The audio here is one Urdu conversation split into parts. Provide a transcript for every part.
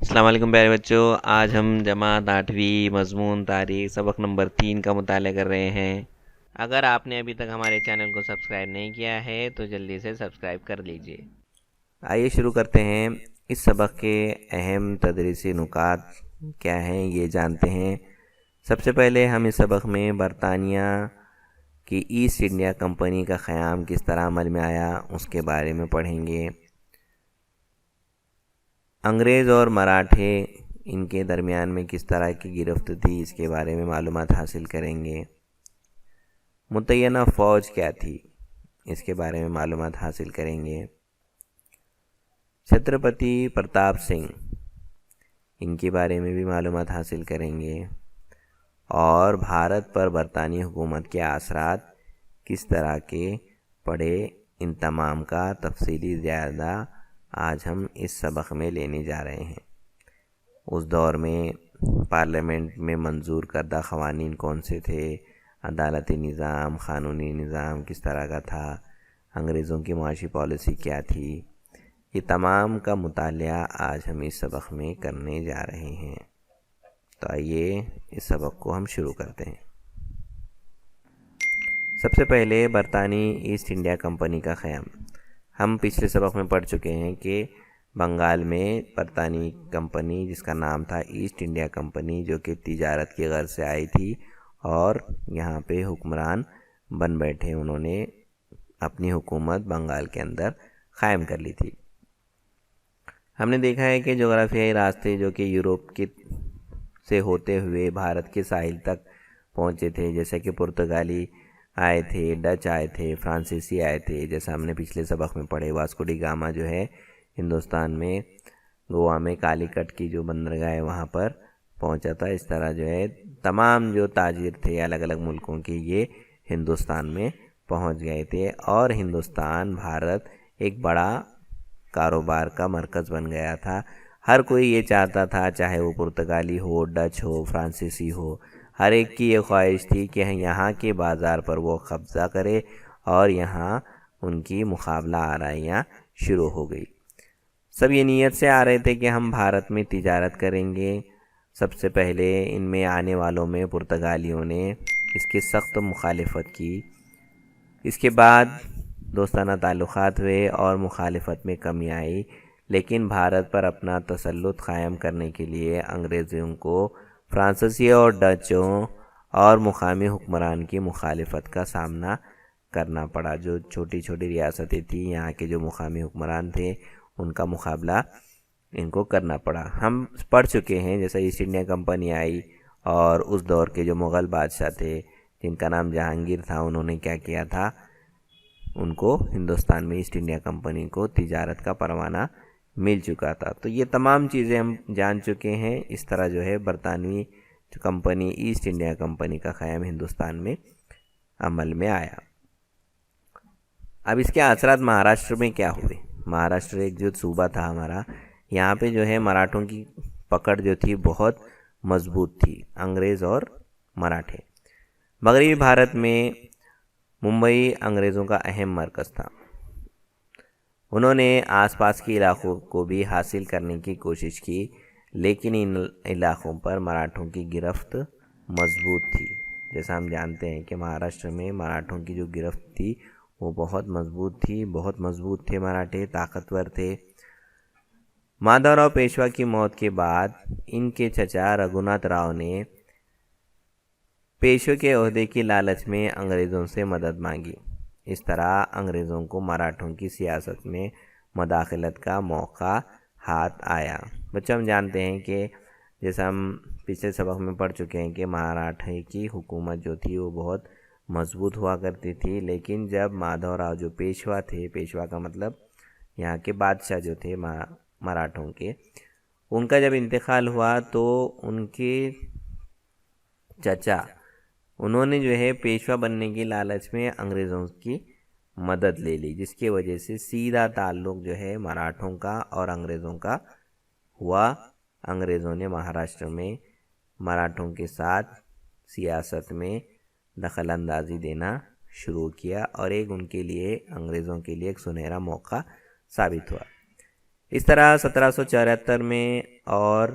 السلام علیکم پیارے بچوں، آج ہم جماعت 8ویں مضمون تاریخ سبق نمبر 3 کا مطالعہ کر رہے ہیں۔ اگر آپ نے ابھی تک ہمارے چینل کو سبسکرائب نہیں کیا ہے تو جلدی سے سبسکرائب کر لیجئے۔ آئیے شروع کرتے ہیں۔ اس سبق کے اہم تدریسی نکات کیا ہیں یہ جانتے ہیں۔ سب سے پہلے ہم اس سبق میں برطانیہ کی ایسٹ انڈیا کمپنی کا قیام کس طرح عمل میں آیا اس کے بارے میں پڑھیں گے۔ انگریز اور مراٹھے ان کے درمیان میں کس طرح کی گرفت تھی اس کے بارے میں معلومات حاصل کریں گے۔ متعینہ فوج کیا تھی اس کے بارے میں معلومات حاصل کریں گے۔ چھترپتی پرتاپ سنگھ ان کے بارے میں بھی معلومات حاصل کریں گے، اور بھارت پر برطانوی حکومت کے اثرات کس طرح کے پڑے ان تمام کا تفصیلی جائزہ آج ہم اس سبق میں لینے جا رہے ہیں۔ اس دور میں پارلیمنٹ میں منظور کردہ قوانین کون سے تھے، عدالتی نظام، قانونی نظام کس طرح کا تھا، انگریزوں کی معاشی پالیسی کیا تھی، یہ تمام کا مطالعہ آج ہم اس سبق میں کرنے جا رہے ہیں۔ تو آئیے اس سبق کو ہم شروع کرتے ہیں۔ سب سے پہلے برطانوی ایسٹ انڈیا کمپنی کا قیام۔ ہم پچھلے سبق میں پڑھ چکے ہیں کہ بنگال میں برطانوی کمپنی جس کا نام تھا ایسٹ انڈیا کمپنی، جو کہ تجارت کی غرض سے آئی تھی اور یہاں پہ حکمران بن بیٹھے، انہوں نے اپنی حکومت بنگال کے اندر قائم کر لی تھی۔ ہم نے دیکھا ہے کہ جغرافیائی راستے جو کہ یورپ کے سے ہوتے ہوئے بھارت کے ساحل تک پہنچے تھے، جیسے کہ پرتگالی آئے تھے، ڈچ آئے تھے، فرانسیسی آئے تھے، جیسا ہم نے پچھلے سبق میں پڑھے۔ واسکو ڈی گاما جو ہے ہندوستان میں گوا میں کالی کٹ کی جو بندرگاہ ہے وہاں پر پہنچا تھا۔ اس طرح جو ہے تمام جو تاجر تھے الگ الگ ملکوں کے، یہ ہندوستان میں پہنچ گئے تھے، اور ہندوستان بھارت ایک بڑا کاروبار کا مرکز بن گیا تھا۔ ہر کوئی یہ چاہتا تھا، چاہے وہ پرتگالی ہو، ڈچ ہو، فرانسیسی ہو، ہر ایک کی یہ خواہش تھی کہ یہاں کے بازار پر وہ قبضہ کرے، اور یہاں ان کی مقابلہ آرائیاں شروع ہو گئی۔ سب یہ نیت سے آ رہے تھے کہ ہم بھارت میں تجارت کریں گے۔ سب سے پہلے ان میں آنے والوں میں پرتگالیوں نے اس کی سخت مخالفت کی۔ اس کے بعد دوستانہ تعلقات ہوئے اور مخالفت میں کمی آئی، لیکن بھارت پر اپنا تسلط قائم کرنے کے لیے انگریزوں کو فرانسیسی اور ڈچوں اور مقامی حکمران کی مخالفت کا سامنا کرنا پڑا۔ جو چھوٹی چھوٹی ریاستیں تھیں، یہاں کے جو مقامی حکمران تھے، ان کا مقابلہ ان کو کرنا پڑا۔ ہم پڑھ چکے ہیں جیسا ایسٹ انڈیا کمپنی آئی، اور اس دور کے جو مغل بادشاہ تھے جن کا نام جہانگیر تھا، انہوں نے کیا کیا تھا، ان کو ہندوستان میں ایسٹ انڈیا کمپنی کو تجارت کا پروانہ مل چکا تھا۔ تو یہ تمام چیزیں ہم جان چکے ہیں۔ اس طرح جو ہے برطانوی کمپنی ایسٹ انڈیا کمپنی کا قیام ہندوستان میں عمل میں آیا۔ اب اس کے اثرات مہاراشٹر میں کیا ہوئے۔ مہاراشٹر ایک جو صوبہ تھا ہمارا، یہاں پہ جو ہے مراٹھوں کی پکڑ جو تھی بہت مضبوط تھی، انگریز اور مراٹھے۔ مغربی بھارت میں ممبئی انگریزوں کا اہم مرکز تھا۔ انہوں نے آس پاس کے علاقوں کو بھی حاصل کرنے کی کوشش کی، لیکن ان علاقوں پر مراٹھوں کی گرفت مضبوط تھی۔ جیسا ہم جانتے ہیں کہ مہاراشٹر میں مراٹھوں کی جو گرفت تھی وہ بہت مضبوط تھی، بہت مضبوط تھے مراٹھے، طاقتور تھے۔ مادھو راؤ پیشوا کی موت کے بعد ان کے چچا رگھوناتھ راؤ نے پیشوا کے عہدے کی لالچ میں انگریزوں سے مدد مانگی۔ اس طرح انگریزوں کو مراٹھوں کی سیاست میں مداخلت کا موقع ہاتھ آیا۔ بچوں ہم جانتے ہیں کہ جیسا ہم پچھلے سبق میں پڑھ چکے ہیں کہ مراٹھے کی حکومت جو تھی وہ بہت مضبوط ہوا کرتی تھی، لیکن جب مادھو راؤ جو پیشوا تھے، پیشوا کا مطلب یہاں کے بادشاہ جو تھے مراٹھوں کے، ان کا جب انتقال ہوا تو ان کے چچا انہوں نے جو ہے پیشوا بننے کی لالچ میں انگریزوں کی مدد لے لی، جس کی وجہ سے سیدھا تعلق جو ہے مراٹھوں کا اور انگریزوں کا ہوا۔ انگریزوں نے مہاراشٹر میں مراٹھوں کے ساتھ سیاست میں دخل اندازی دینا شروع کیا، اور ایک ان کے لیے انگریزوں کے لیے ایک سنہرا موقع ثابت ہوا۔ اس طرح 1774 میں اور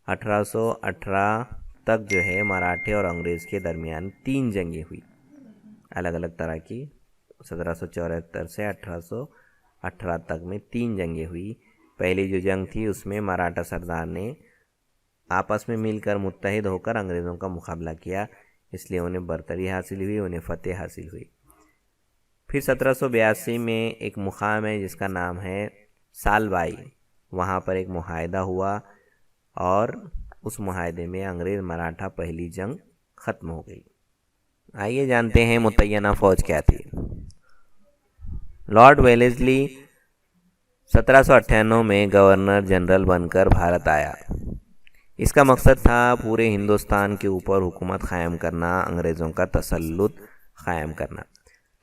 1818 تک جو ہے مراٹھے اور انگریز کے درمیان 3 جنگیں ہوئی الگ الگ طرح کی. 1774 سے 1818 تک میں 3 جنگیں ہوئی. پہلی جو جنگ تھی اس میں مراٹھا سردار نے آپس میں مل کر متحد ہو کر انگریزوں کا مقابلہ کیا، اس لیے انہیں برتری حاصل ہوئی، انہیں فتح حاصل ہوئی. پھر 1782 میں ایک مقام ہے جس کا نام ہے سالبائی، وہاں پر ایک معاہدہ ہوا اور اس معاہدے میں انگریز مراٹھا پہلی جنگ ختم ہو گئی. آئیے جانتے ہیں متعینہ فوج کیا تھی. لارڈ ویلیزلی 1798 میں گورنر جنرل بن کر بھارت آیا. اس کا مقصد تھا پورے ہندوستان کے اوپر حکومت قائم کرنا، انگریزوں کا تسلط قائم کرنا.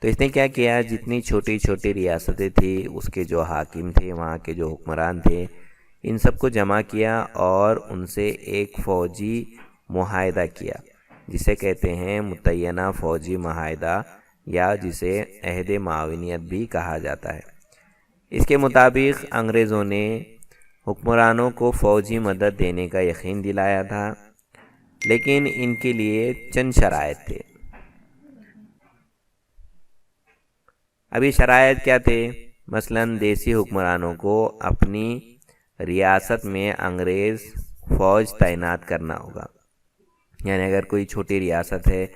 تو اس نے کیا کیا، جتنی چھوٹی چھوٹی ریاستیں تھیں اس کے جو حاکم تھے، وہاں کے جو حکمران تھے، ان سب کو جمع کیا اور ان سے ایک فوجی معاہدہ کیا جسے کہتے ہیں متعینہ فوجی معاہدہ یا جسے عہد معاونیت بھی کہا جاتا ہے. اس کے مطابق انگریزوں نے حکمرانوں کو فوجی مدد دینے کا یقین دلایا تھا، لیکن ان کے لیے چند شرائط تھے. ابھی شرائط کیا تھے؟ مثلاً دیسی حکمرانوں کو اپنی ریاست میں انگریز فوج تعینات کرنا ہوگا. یعنی اگر کوئی چھوٹی ریاست ہے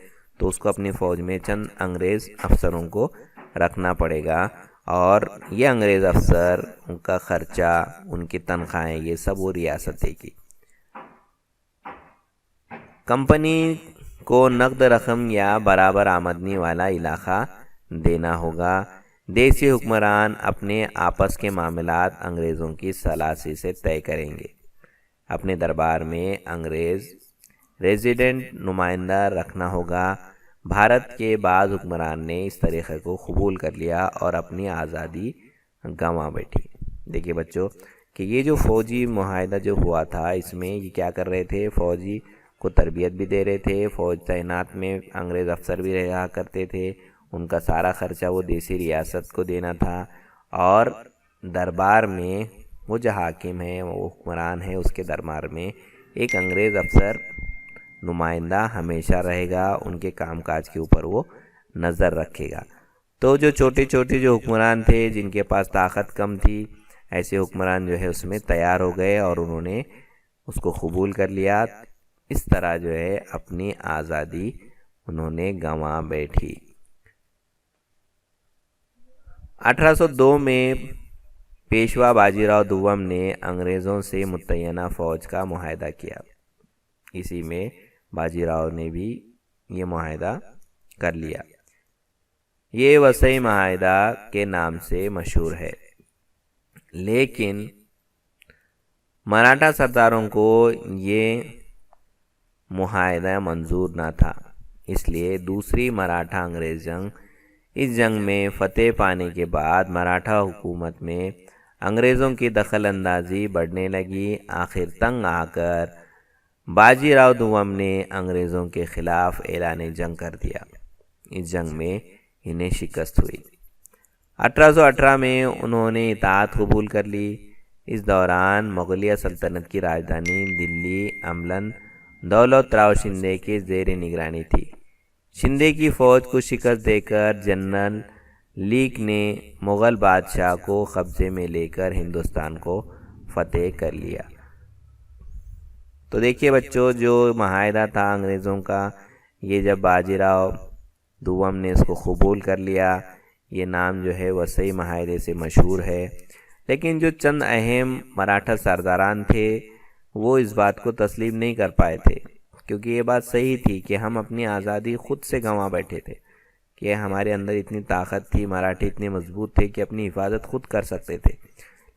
تو اس کو اپنی فوج میں چند انگریز افسروں کو رکھنا پڑے گا، اور یہ انگریز افسر، ان کا خرچہ، ان کی تنخواہیں، یہ سب وہ ریاست دے گی. کمپنی کو نقد رقم یا برابر آمدنی والا علاقہ دینا ہوگا. دیسی حکمران اپنے آپس کے معاملات انگریزوں کی ثلاثی سے طے کریں گے. اپنے دربار میں انگریز ریزیڈنٹ نمائندہ رکھنا ہوگا. بھارت کے بعض حکمران نے اس طریقے کو قبول کر لیا اور اپنی آزادی گنوا بیٹھی. دیکھیے بچوں کہ یہ جو فوجی معاہدہ جو ہوا تھا، اس میں یہ کیا کر رہے تھے، فوجی کو تربیت بھی دے رہے تھے، فوج تعینات میں انگریز افسر بھی رہا کرتے تھے، ان کا سارا خرچہ وہ دیسی ریاست کو دینا تھا، اور دربار میں وہ جو حاکم ہے، وہ حکمران ہے، اس کے دربار میں ایک انگریز افسر نمائندہ ہمیشہ رہے گا، ان کے کام کاج کے اوپر وہ نظر رکھے گا. تو جو چھوٹے چھوٹے جو حکمران تھے، جن کے پاس طاقت کم تھی، ایسے حکمران جو ہے اس میں تیار ہو گئے اور انہوں نے اس کو قبول کر لیا. اس طرح جو ہے اپنی آزادی انہوں نے گنوا بیٹھی. 1802 میں پیشوا باجی راؤ دوم نے انگریزوں سے متعینہ فوج کا معاہدہ کیا. اسی میں باجی راؤ نے بھی یہ معاہدہ کر لیا. یہ وسیع معاہدہ کے نام سے مشہور ہے، لیکن مراٹھا سرداروں کو یہ معاہدہ منظور نہ تھا. اس لیے دوسری مراٹھا انگریز جنگ، اس جنگ میں فتح پانے کے بعد مراٹھا حکومت میں انگریزوں کی دخل اندازی بڑھنے لگی. آخر تنگ آ کر باجی راؤ دوم نے انگریزوں کے خلاف اعلان جنگ کر دیا. اس جنگ میں انہیں شکست ہوئی. 1818 میں انہوں نے اطاعت قبول کر لی. اس دوران مغلیہ سلطنت کی راجدھانی دلی عملاً دولت راؤ شندے کے زیر نگرانی تھی. شندے کی فوج کو شکست دے کر جنرل لیک نے مغل بادشاہ کو قبضے میں لے کر ہندوستان کو فتح کر لیا. تو دیکھیے بچوں، جو معاہدہ تھا انگریزوں کا، یہ جب باجی راؤ دوم نے اس کو قبول کر لیا، یہ نام جو ہے وسیع معاہدے سے مشہور ہے. لیکن جو چند اہم مراٹھا سرداران تھے وہ اس بات کو تسلیم نہیں کر پائے تھے، کیونکہ یہ بات صحیح تھی کہ ہم اپنی آزادی خود سے گنوا بیٹھے تھے، کہ ہمارے اندر اتنی طاقت تھی، مراٹھی اتنے مضبوط تھے کہ اپنی حفاظت خود کر سکتے تھے.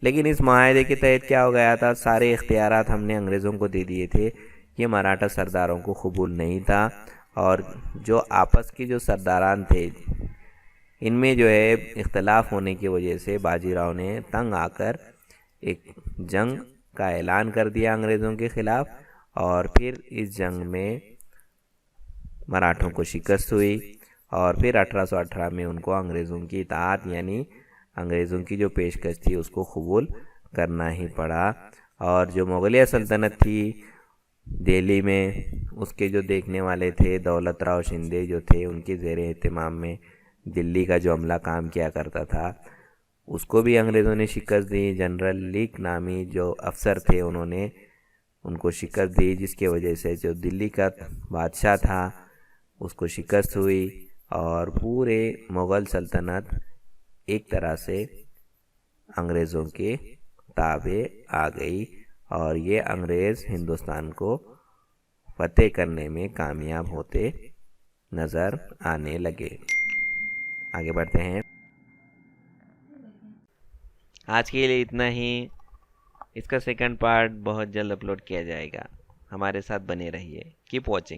لیکن اس معاہدے کے تحت کیا ہو گیا تھا، سارے اختیارات ہم نے انگریزوں کو دے دیے تھے. یہ مراٹھا سرداروں کو قبول نہیں تھا، اور جو آپس کے جو سرداران تھے ان میں جو ہے اختلاف ہونے کی وجہ سے باجی راؤ نے تنگ آ کر ایک جنگ کا اعلان کر دیا انگریزوں کے خلاف، اور پھر اس جنگ میں مراٹھوں کو شکست ہوئی. اور پھر 1818 میں ان کو انگریزوں کی اطاعت، یعنی انگریزوں کی جو پیشکش تھی، اس کو قبول کرنا ہی پڑا۔ اور جو مغلیہ سلطنت تھی دہلی میں، اس کے جو دیکھنے والے تھے دولت راؤ شندے جو تھے، ان کے زیر اہتمام میں دلی کا جو عملہ کام کیا کرتا تھا اس کو بھی انگریزوں نے شکست دی۔ جنرل لیک نامی جو افسر تھے انہوں نے ان کو شکست دی، جس کی وجہ سے جو دلی کا بادشاہ تھا اس کو شکست ہوئی اور پورے مغل سلطنت ایک طرح سے انگریزوں کے تابع آ گئی، اور یہ انگریز ہندوستان کو فتح کرنے میں کامیاب ہوتے نظر آنے لگے۔ آگے بڑھتے ہیں۔ آج کے لیے اتنا ہی۔ اس کا سیکنڈ پارٹ بہت جلد اپلوڈ کیا جائے گا، ہمارے ساتھ بنے رہیے۔ Keep watching.